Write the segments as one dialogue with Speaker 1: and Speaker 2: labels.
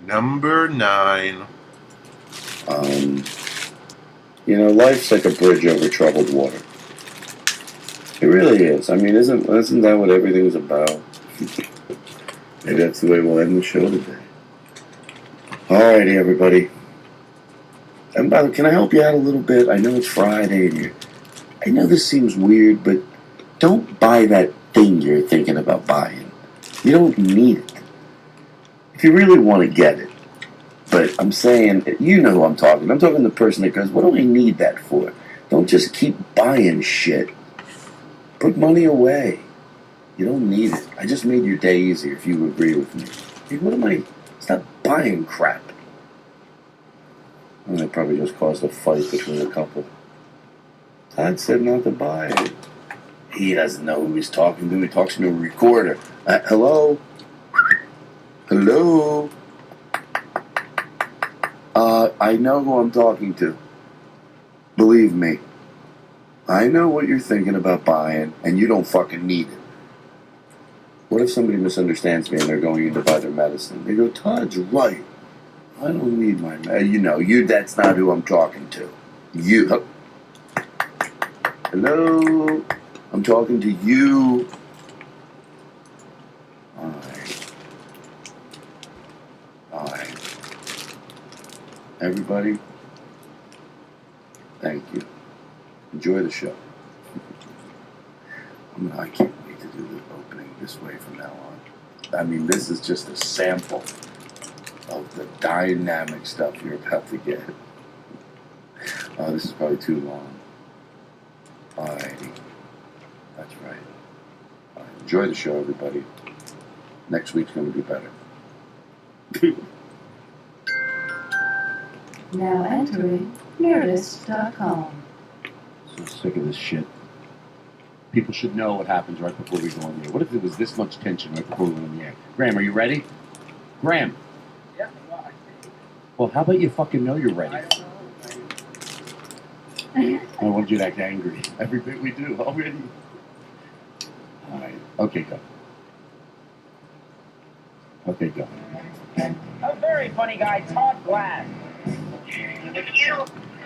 Speaker 1: Number 9.
Speaker 2: Life's like a bridge over troubled water. It really is. I mean, isn't that what everything's about? Maybe that's the way we'll end the show today. Alrighty, everybody. And by the way, can I help you out a little bit? I know it's Friday, and I know this seems weird, but don't buy that thing you're thinking about buying. You don't need it. If you really want to get it. But I'm saying, you know who I'm talking. I'm talking to the person that goes, what do I need that for? Don't just keep buying shit. Put money away. You don't need it. I just made your day easier if you agree with me. Hey, stop buying crap. And it probably just caused a fight between a couple. Todd said not to buy it. He doesn't know who he's talking to. He talks to a recorder. Hello? Hello? I know who I'm talking to. Believe me. I know what you're thinking about buying, and you don't fucking need it. What if somebody misunderstands me and they're going in to buy their medicine? They go, Todd's right. I don't need my medicine. That's not who I'm talking to. You. Hello? I'm talking to you. Alright. Everybody, thank you. Enjoy the show. I can't wait to do the opening this way from now on. I mean, this is just a sample of the dynamic stuff you're about to get. Oh, this is probably too long. Alrighty. That's right. All right. Enjoy the show, everybody. Next week's going to be better.
Speaker 3: Now entering Nerdist.com.
Speaker 4: So sick of this shit. People should know what happens right before we go on the air. What if there was this much tension right before we went on the air? Graham, are you ready? Graham.
Speaker 5: Yeah.
Speaker 4: Well, how about you fucking know you're ready?
Speaker 5: I don't know.
Speaker 4: I want you to act angry. Every bit we do already. All right. Okay, go. Okay, go.
Speaker 5: A very funny guy, Todd Glass.
Speaker 6: If you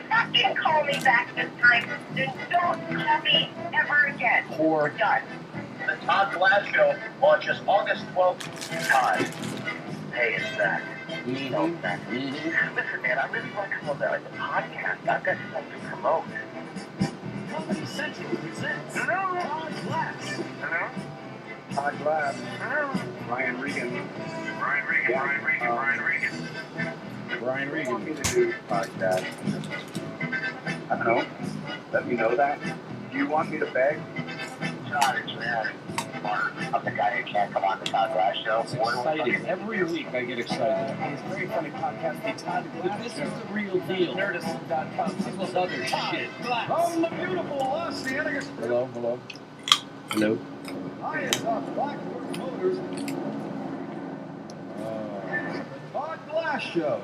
Speaker 6: fucking call me back this time, then don't call me ever again.
Speaker 4: Poor.
Speaker 6: We're done.
Speaker 5: The Todd Glass Show launches August 12th. Time. Hey, it's Zach.
Speaker 4: Mm-hmm.
Speaker 5: Zach. Listen, man, I really want to come on the podcast. I've got stuff to promote. Something essential presents. Hello? Todd Glass. Hello? Todd Glass. Hello? Ryan Regan. Ryan Regan. Yeah. Ryan Regan. Ryan Regan.
Speaker 4: Brian
Speaker 5: What do you want me
Speaker 4: Regan.
Speaker 5: to do podcast? I don't know. Let me know that. Do you want me to beg? Todd, it's Ryan. I'm the guy who can't come on the Todd Glass Show.
Speaker 4: It's exciting. Every week I get excited.
Speaker 5: It's a very funny podcast. The Todd Glass
Speaker 4: This is
Speaker 5: Show.
Speaker 4: the real deal.
Speaker 5: Nerdist.com.
Speaker 4: This was other shit.
Speaker 5: From the beautiful Los Angeles.
Speaker 4: Hello, hello. Hello.
Speaker 5: Highest of Blackbird Motors. Todd Glass Show.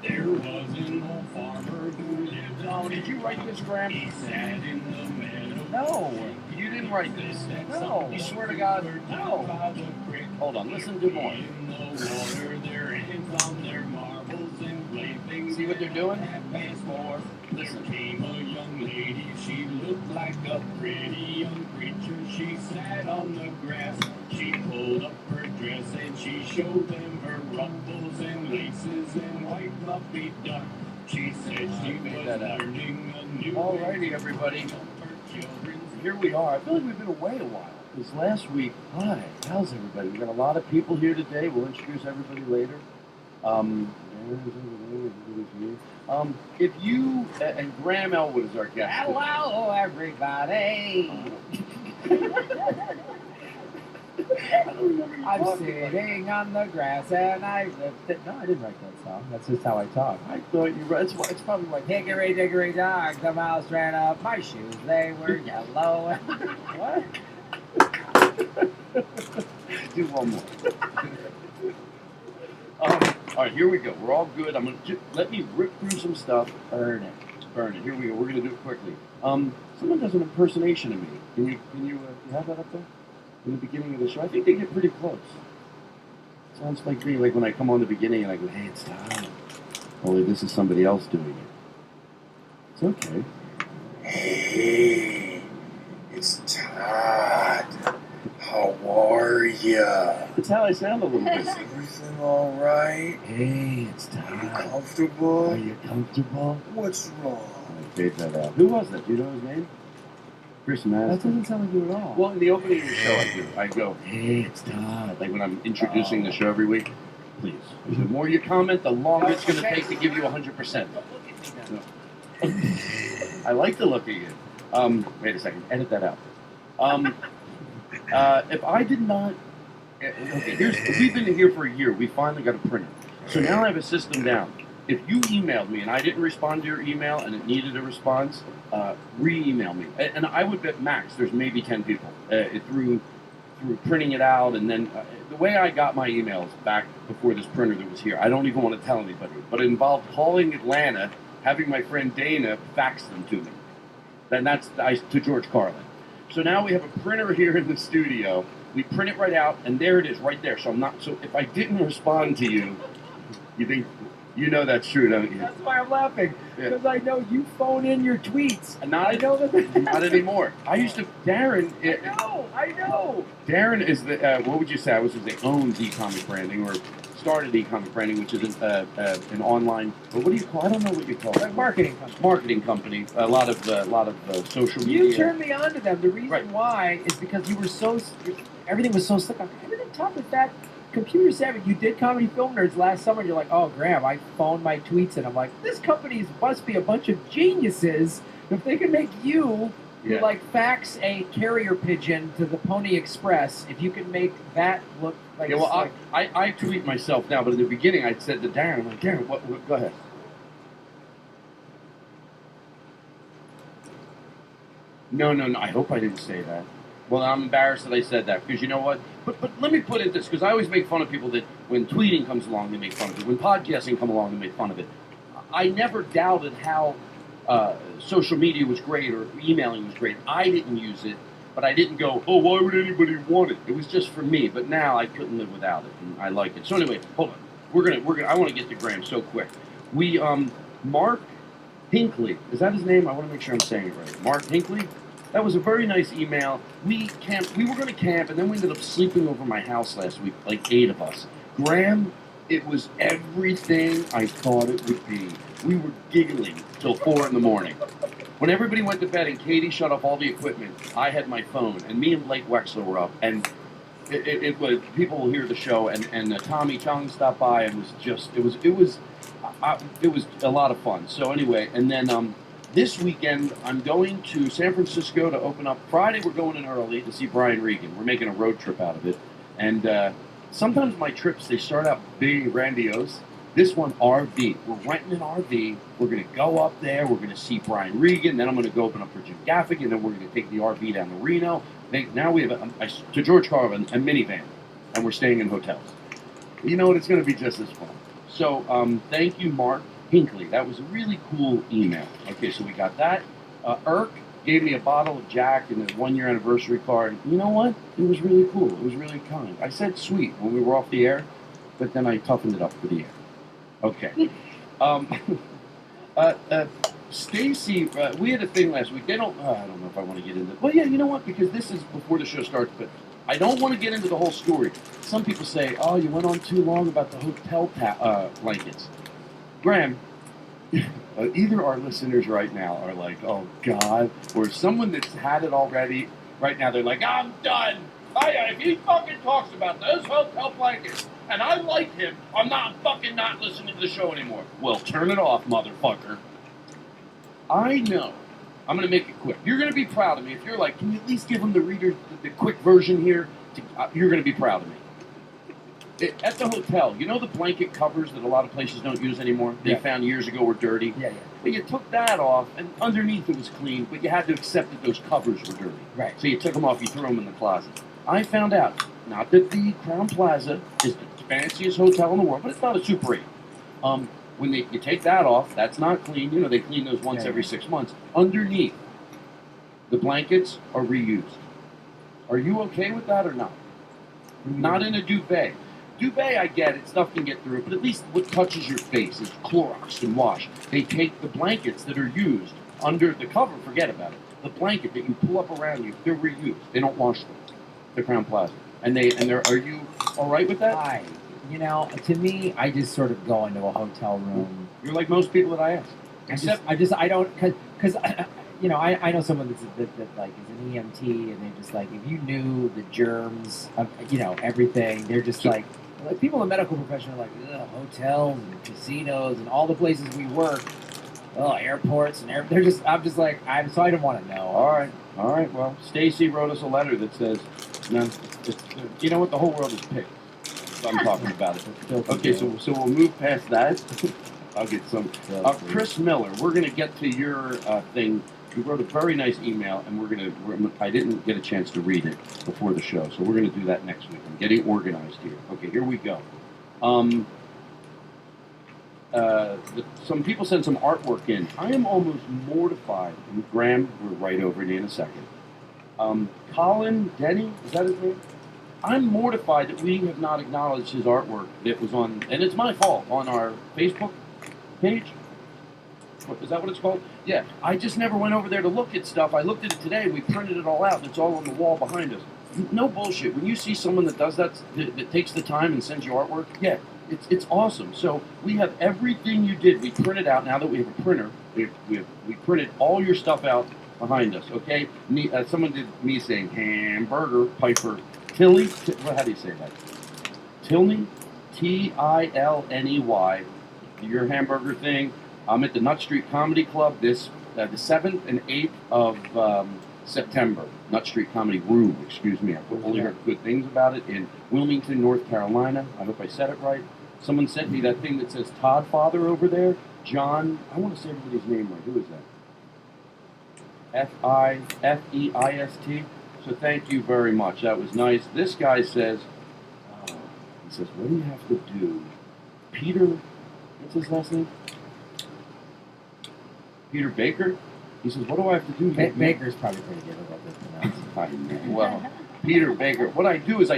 Speaker 7: There was an old farmer who lived
Speaker 4: Oh, did you write this, Graham?
Speaker 7: He sat in the meadow.
Speaker 4: No, you didn't write this. No, you swear to God. No.
Speaker 7: By the creek.
Speaker 4: Hold on, listen to more.
Speaker 7: In the water, their hands on their marbles and playthings.
Speaker 4: See what they're doing?
Speaker 7: Past four.
Speaker 4: Listen.
Speaker 7: Came a young lady. She looked like a pretty young creature. She sat on the grass. She pulled up her dress and she showed them her ruffles and laces and white fluffy duck. She said she
Speaker 4: made
Speaker 7: was
Speaker 4: that up.
Speaker 7: learning a new
Speaker 4: Alrighty, everybody. Here we are. I feel like we've been away a while. This last week, hi, how's everybody? We've got a lot of people here today. We'll introduce everybody later. If you, and Graham Elwood is our guest.
Speaker 5: Hello, everybody. I'm sitting on the grass and I lifted. No, I didn't write that song. That's just how I talk.
Speaker 4: I thought you were, it's probably like,
Speaker 5: Hickory dickory dock, the mouse ran up my shoes. They were yellow. What?
Speaker 4: do one more. All right, here we go. We're all good. I'm gonna let me rip through some stuff.
Speaker 5: Burn it.
Speaker 4: Burn it. Here we go. We're gonna do it quickly. Someone does an impersonation of me. Can you have that up there? In the beginning of the show, I think they get pretty close. Sounds like me, like when I come on the beginning and I go, hey, it's Todd. Only this is somebody else doing it. It's okay.
Speaker 2: Hey, it's Todd. How are ya?
Speaker 4: That's how I sound a little bit.
Speaker 2: Is everything all right?
Speaker 4: Hey, it's
Speaker 2: Are you
Speaker 4: Todd.
Speaker 2: comfortable?
Speaker 4: Are you comfortable?
Speaker 2: What's wrong?
Speaker 4: I fade that out. Who was that? Do you know his name? Chris Madison.
Speaker 8: That doesn't sound like you at all.
Speaker 4: Well, in the opening of the show, I go, hey, it's Todd. Like when I'm introducing the show every week. Please. The more you comment, the longer it's going to take to give you 100%. I like the look at you. Wait a second. Edit that out. If I did not... Okay, we've been here for a year. We finally got a printer. So now I have a system down. If you emailed me and I didn't respond to your email and it needed a response, re-email me. And I would bet max there's maybe 10 people through printing it out. And then the way I got my emails back before this printer that was here, I don't even want to tell anybody, but it involved calling Atlanta, having my friend Dana fax them to me. Then that's to George Carlin. So now we have a printer here in the studio. We print it right out, and there it is, right there. So if I didn't respond to you, you think, you know that's true, don't you?
Speaker 8: That's why I'm laughing,
Speaker 4: Yeah.
Speaker 8: because I know you phone in your tweets.
Speaker 4: And not,
Speaker 8: I know that.
Speaker 4: not anymore. I used to, Darren.
Speaker 8: I know.
Speaker 4: Darren is the, what would you say? I was going to say owns e-comic branding, or started e-comic branding, which is an online, or what do you call? I don't know what you call it.
Speaker 8: Marketing company.
Speaker 4: Marketing company. A lot of social media.
Speaker 8: You turned me on to them. The reason
Speaker 4: Right.
Speaker 8: why is because you were everything was so slick. Everything top of that. Computer savvy. You did Comedy Film Nerds last summer. And you're like, oh, Graham, I phoned my tweets, and I'm like, this company must be a bunch of geniuses if they can make you. You
Speaker 4: Yeah.
Speaker 8: like fax a carrier pigeon to the Pony Express. If you can make that look like,
Speaker 4: Yeah, well,
Speaker 8: like
Speaker 4: I tweet myself now, but in the beginning I said to Darren, I'm like, Darren, what go ahead. No, I hope I didn't say that. Well, I'm embarrassed that I said that, because you know what? But let me put it this, because I always make fun of people that when tweeting comes along, they make fun of it. When podcasting come along, they make fun of it. I never doubted how social media was great or emailing was great. I didn't use it, but I didn't go, oh, why would anybody want it? It was just for me. But now I couldn't live without it, and I like it. So anyway, hold on. We're gonna. I want to get to Graham so quick. We Mark Hinckley, is that his name? I want to make sure I'm saying it right. Mark Hinckley. That was a very nice email. We were going to camp, and then we ended up sleeping over my house last week, like 8 of us. Graham, it was everything I thought it would be. We were giggling till 4 in the morning. When everybody went to bed and Katie shut off all the equipment, I had my phone, and me and Blake Wexler were up, and it was, people will hear the show, and Tommy Chung stopped by, and it was a lot of fun. So anyway, and then this weekend, I'm going to San Francisco to open up. Friday, we're going in early to see Brian Regan. We're making a road trip out of it. And sometimes my trips, they start out big and grandiose. This one, RV. We're renting an RV. We're going to go up there. We're going to see Brian Regan. Then I'm going to go open up for Jim Gaffigan. Then we're going to take the RV down to Reno. Now we have, to George Carlin, a minivan. And we're staying in hotels. You know what? It's going to be just as fun. So thank you, Mark Hinckley. That was a really cool email. Okay, so we got that. Irk gave me a bottle of Jack and his 1-year anniversary card. You know what? It was really cool. It was really kind. I said sweet when we were off the air, but then I toughened it up for the air. Okay. Stacy, we had a thing last week. I don't know if I want to get into it. Well, yeah, you know what? Because this is before the show starts, but I don't want to get into the whole story. Some people say, oh, you went on too long about the hotel blankets. Graham, either our listeners right now are like, oh, God, or someone that's had it already, right now they're like, I'm done. If he fucking talks about those hotel blankets and I like him, I'm not listening to the show anymore. Well, turn it off, motherfucker. I know. I'm going to make it quick. You're going to be proud of me. If you're like, can you at least give them the reader the quick version here? You're going to be proud of me. At the hotel, you know the blanket covers that a lot of places don't use anymore? They found years ago were dirty?
Speaker 8: Yeah.
Speaker 4: Well, you took that off, and underneath it was clean, but you had to accept that those covers were dirty.
Speaker 8: Right.
Speaker 4: So you took them off, you threw them in the closet. I found out, not that the Crown Plaza is the fanciest hotel in the world, but it's not a Super 8. When you take that off, that's not clean. You know, they clean those once every 6 months. Underneath, the blankets are reused. Are you okay with that or not? Not in a duvet. Duvet, I get it. Stuff can get through, but at least what touches your face is Cloroxed and washed. They take the blankets that are used under the cover. Forget about it. The blanket that you pull up around you, they're reused. They don't wash them. The Crown Plaza. And they're. Are you all right with that?
Speaker 8: To me, I just sort of go into a hotel room.
Speaker 4: You're like most people that I ask.
Speaker 8: I don't, because I know someone that like is an EMT, and they're just like, if you knew the germs of everything, they're just like people in the medical profession are like, ugh, hotels and casinos and all the places we work, airports and they're just. I'm just like, I don't want to know.
Speaker 4: All right. Well, Stacy wrote us a letter that says, no, you know what? The whole world is picked. So I'm talking about it. Okay, so we'll move past that. I'll get some. Chris Miller, we're going to get to your thing. You wrote a very nice email, and I didn't get a chance to read it before the show, so we're going to do that next week. I'm getting organized here. Okay, here we go. Some people sent some artwork in. I am almost mortified. And Graham, we're right over it in a second. Colin Denny, is that his name? I'm mortified that we have not acknowledged his artwork that was on, and it's my fault, on our Facebook page. Is that what it's called? Yeah. I just never went over there to look at stuff. I looked at it today. We printed it all out, and it's all on the wall behind us. No bullshit. When you see someone that does that takes the time and sends you artwork, yeah, it's awesome. So we have everything you did. We printed out. Now that we have a printer, we printed all your stuff out behind us. Okay. Someone did me saying hamburger Piper Tilly. How do you say that? Tilney, Tilney. Your hamburger thing. I'm at the Nut Street Comedy Club the 7th and 8th of September. Nut Street Comedy Room, excuse me. I've only heard good things about it in Wilmington, North Carolina. I hope I said it right. Someone sent me that thing that says Todd Father over there. John, I want to say everybody's name right. Who is that? Feist. So thank you very much. That was nice. This guy says, what do you have to do? Peter, what's his last name? Peter Baker? He says, what do I have to do?
Speaker 8: Baker's probably pretty difficult to pronounce.
Speaker 4: Well, Peter Baker. What I do is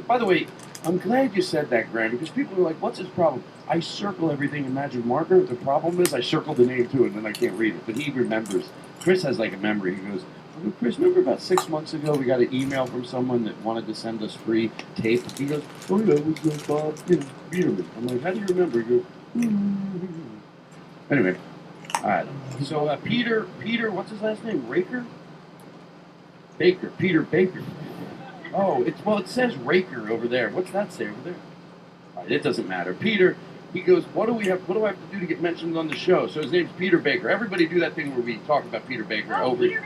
Speaker 4: by the way, I'm glad you said that, Graham, because people are like, what's his problem? I circle everything in magic marker. The problem is I circle the name too, and then I can't read it. But he remembers. Chris has like a memory. He goes, Chris, remember about 6 months ago we got an email from someone that wanted to send us free tape? He goes, oh, yeah, it was Bob Peterman. I'm like, how do you remember? He goes, Anyway, all right. So Peter, what's his last name? Raker? Baker. Peter Baker. Oh, it says Raker over there. What's that say over there? All right, it doesn't matter. Peter. He goes, what do I have to do to get mentioned on the show? So his name's Peter Baker. Everybody do that thing where we talk about Peter Baker. Peter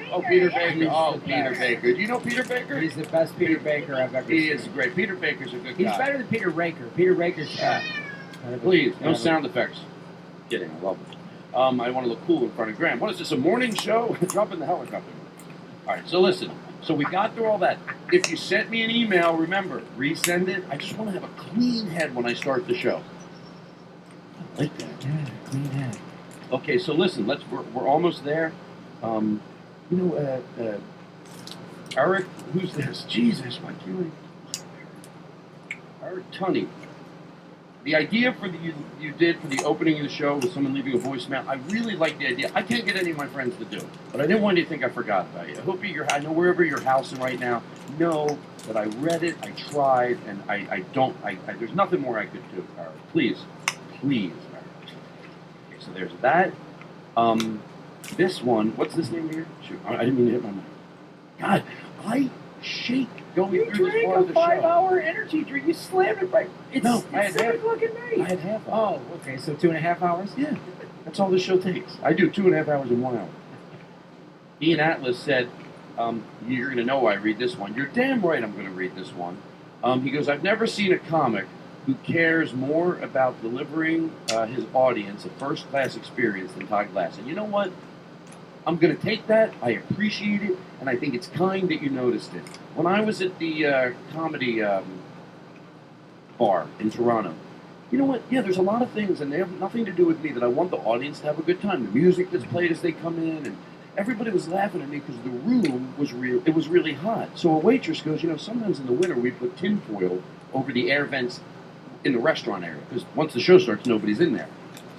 Speaker 4: Baker. Do you know Peter Baker?
Speaker 8: He's the best Peter Baker I've ever seen.
Speaker 4: He is great. Peter Baker's a good guy.
Speaker 8: He's better than Peter Raker. Peter Raker's
Speaker 4: Please, no sound effects. Kidding, I love it. I want to look cool in front of Graham. What is this, a morning show? Jump in the helicopter. All right, so listen. So we got through all that. If you sent me an email, remember, resend it. I just want to have a clean head when I start the show. I like that.
Speaker 8: Yeah, clean head.
Speaker 4: Okay, so listen, we're almost there. Eric, who's this? Jesus, why can't I? Eric Tunney. The idea for you did for the opening of the show with someone leaving a voicemail, I really like the idea. I can't get any of my friends to do it, but I didn't want you to think I forgot about you. I hope I know wherever you're housing right now, know that I read it, I tried, and there's nothing more I could do, Eric. Please, Eric. Okay, so there's that. This one, what's this name here? Shoot, I didn't mean to hit my mic. God, I shake going through this part of the show.
Speaker 8: You drank a 5-hour energy drink. You slammed it right. It's 7 o'clock at night.
Speaker 4: I had half.
Speaker 8: Oh, okay. So 2.5 hours?
Speaker 4: Yeah. That's all this show takes. I do 2.5 hours in 1 hour. Ian Atlas said, you're going to know why I read this one. You're damn right I'm going to read this one. He goes, I've never seen a comic who cares more about delivering his audience a first-class experience than Todd Glass. And you know what? I'm going to take that. I appreciate it, and I think it's kind that you noticed it. When I was at the comedy bar in Toronto, you know what? Yeah, there's a lot of things, and they have nothing to do with me, that I want the audience to have a good time. The music that's played as they come in, and everybody was laughing at me because the room was it was really hot. So a waitress goes, sometimes in the winter we put tinfoil over the air vents in the restaurant area, because once the show starts, nobody's in there.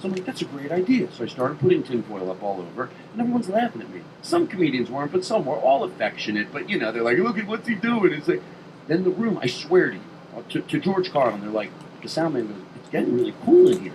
Speaker 4: So I'm like, that's a great idea. So I started putting tinfoil up all over, and everyone's laughing at me. Some comedians weren't, but some were, all affectionate. But, you know, they're like, look at what's he doing. It's like, then the room, I swear to you, to George Carlin, they're like, the sound man goes, it's getting really cool in here.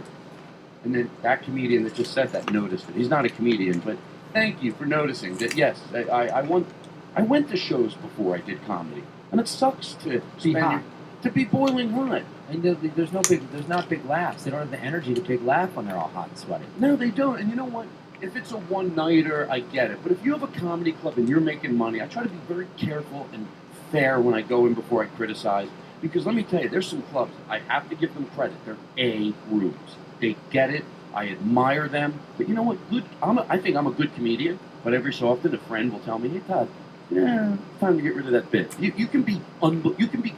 Speaker 4: And then that comedian that just said that noticed it. He's not a comedian, but thank you for noticing that. Yes, I went to shows before I did comedy, and it sucks to
Speaker 8: Be hot.
Speaker 4: to be boiling hot.
Speaker 8: And there's not big laughs. They don't have the energy to big laugh when they're all hot and sweaty.
Speaker 4: No, they don't. And you know what? If it's a one-nighter, I get it. But if you have a comedy club and you're making money, I try to be very careful and fair when I go in before I criticize. Because let me tell you, there's some clubs, I have to give them credit. They're A rooms. They get it. I admire them. But you know what? I think I'm a good comedian. But every so often, a friend will tell me, hey, Todd, yeah, it's time to get rid of that bit. You can be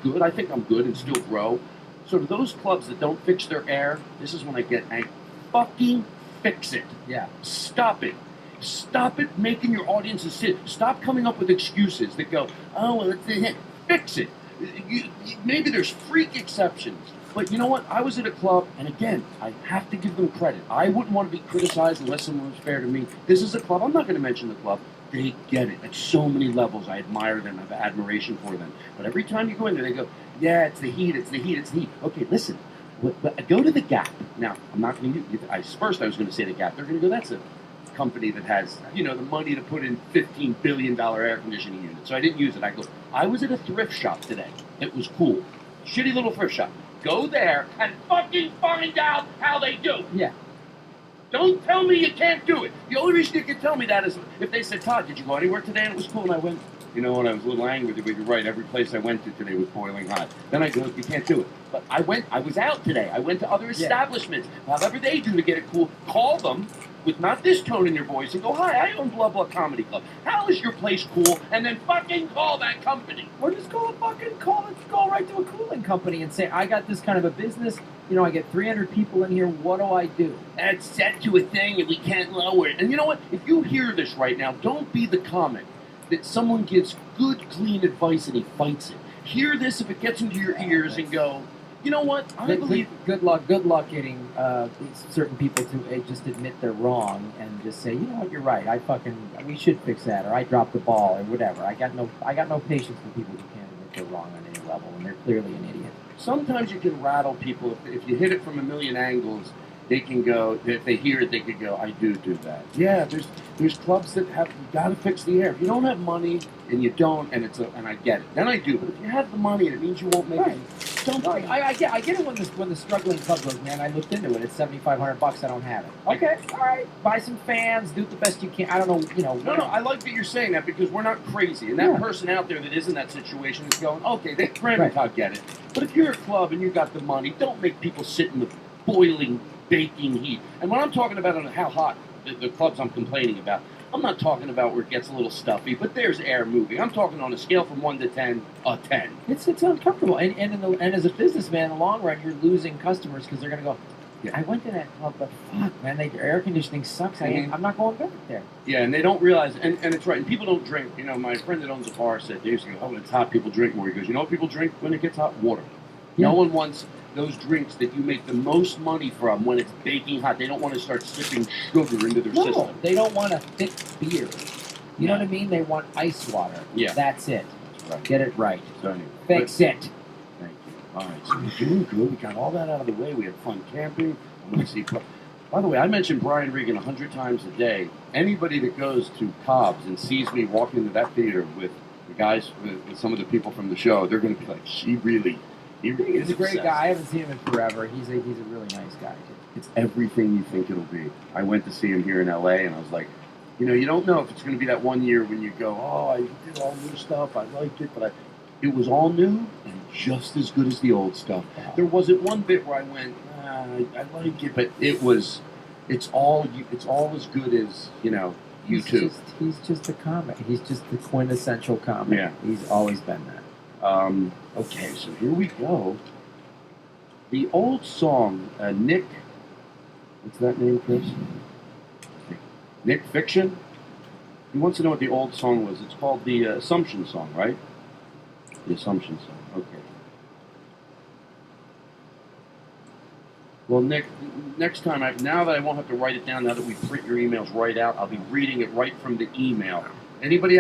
Speaker 4: good. I think I'm good and still grow. So to those clubs that don't fix their air, this is when I get angry. Fucking fix it.
Speaker 8: Yeah.
Speaker 4: Stop it. Stop it making your audiences sit. Stop coming up with excuses that go, oh, well, it's a hit. Fix it. Maybe there's freak exceptions. But you know what? I was at a club, and again, I have to give them credit. I wouldn't want to be criticized unless someone was fair to me. This is a club. I'm not going to mention the club. They get it at so many levels. I admire them. I have admiration for them. But every time you go in there, they go, yeah, it's the heat, it's the heat, it's the heat. Okay, listen. Go to the Gap. Now, I'm not going to first I was going to say the Gap. They're going to go, that's a company that has, you know, the money to put in $15 billion air conditioning units. So I didn't use it. I was at a thrift shop today. It was cool. Shitty little thrift shop. Go there and fucking find out how they do.
Speaker 8: Yeah.
Speaker 4: Don't tell me you can't do it. The only reason you can tell me that is if they said, Todd, did you go anywhere today? And it was cool. And I went, you know what, I was a little angry with you, but you're right. Every place I went to today was boiling hot. Then I go, you can't do it. But I was out today. I went to other establishments. However they do to get it cool, call them with not this tone in your voice and go, hi, I own blah, blah comedy club. How is your place cool? And then fucking call that company.
Speaker 8: Or just go right to a cooling company and say, I got this kind of a business. You know, I get 300 people in here. What do I do?
Speaker 4: It's set to a thing and we can't lower it. And you know what? If you hear this right now, don't be the comic that someone gives good, clean advice and he fights it. Hear this if it gets into your ears and go, you know what? I believe.
Speaker 8: Good luck getting certain people to just admit they're wrong and just say, you know what, you're right. We should fix that, or I dropped the ball, or whatever. I got no patience for people who can't admit they're wrong on any level, and they're clearly an idiot.
Speaker 4: Sometimes you can rattle people if you hit it from a million angles. They can go, if they hear it, they could go, I do that. Yeah, there's clubs that have, you got to fix the air. If you don't have money and you don't, and I get it, then I do. But if you have the money and it means you won't make it, don't.
Speaker 8: I get it when the struggling club goes, man, I looked into it. It's $7,500. I don't have it. Okay, all right. Buy some fans. Do the best you can. I don't know, you know.
Speaker 4: No. I like that you're saying that because we're not crazy. And that person out there that is in that situation is going, okay, they I'll get it. But if you're a club and you got the money, don't make people sit in the boiling, baking heat. And when I'm talking about how hot the clubs I'm complaining about, I'm not talking about where it gets a little stuffy, but there's air moving. I'm talking on a scale from 1 to 10, a 10.
Speaker 8: It's uncomfortable. And as a businessman, in the long run, you're losing customers because they're going to go, I went to that club, but fuck, man, their air conditioning sucks. I'm not going back there.
Speaker 4: Yeah, and they don't realize, and it's right, and people don't drink. You know, my friend that owns a bar said, years ago, when it's hot, people drink more. He goes, you know what people drink when it gets hot? Water. Yeah. No one wants those drinks that you make the most money from when it's baking hot. They don't want to start sipping sugar into their system.
Speaker 8: They don't want a thick beer. You know what I mean? They want ice water.
Speaker 4: Yeah.
Speaker 8: That's it.
Speaker 4: That's right.
Speaker 8: Get it right.
Speaker 4: So anyway,
Speaker 8: Fix it.
Speaker 4: Thank you. All right, so we're doing good. We got all that out of the way. We had fun camping. I'm going to see. By the way, I mentioned Brian Regan 100 times a day. Anybody that goes to Cobb's and sees me walking into that theater with the guys, with some of the people from the show, they're going to be like, He really
Speaker 8: He's a great guy. I haven't seen him in forever. He's a really nice guy.
Speaker 4: It's everything you think it'll be. I went to see him here in L.A. and I was like, you know, you don't know if it's going to be that one year when you go, oh, I did all new stuff. I liked it, but it was all new and just as good as the old stuff. Wow. There wasn't one bit where I went, I like it, but it's all as good as, you know, YouTube.
Speaker 8: He's just a comic. He's just the quintessential comic.
Speaker 4: Yeah.
Speaker 8: He's always been that.
Speaker 4: Okay, so here we go. The old song, Nick, what's that name, Chris? Nick Fiction? He wants to know what the old song was. It's called the Assumption song, right? The Assumption song, okay. Well, Nick, next time, now that I won't have to write it down, now that we print your emails right out, I'll be reading it right from the email. Anybody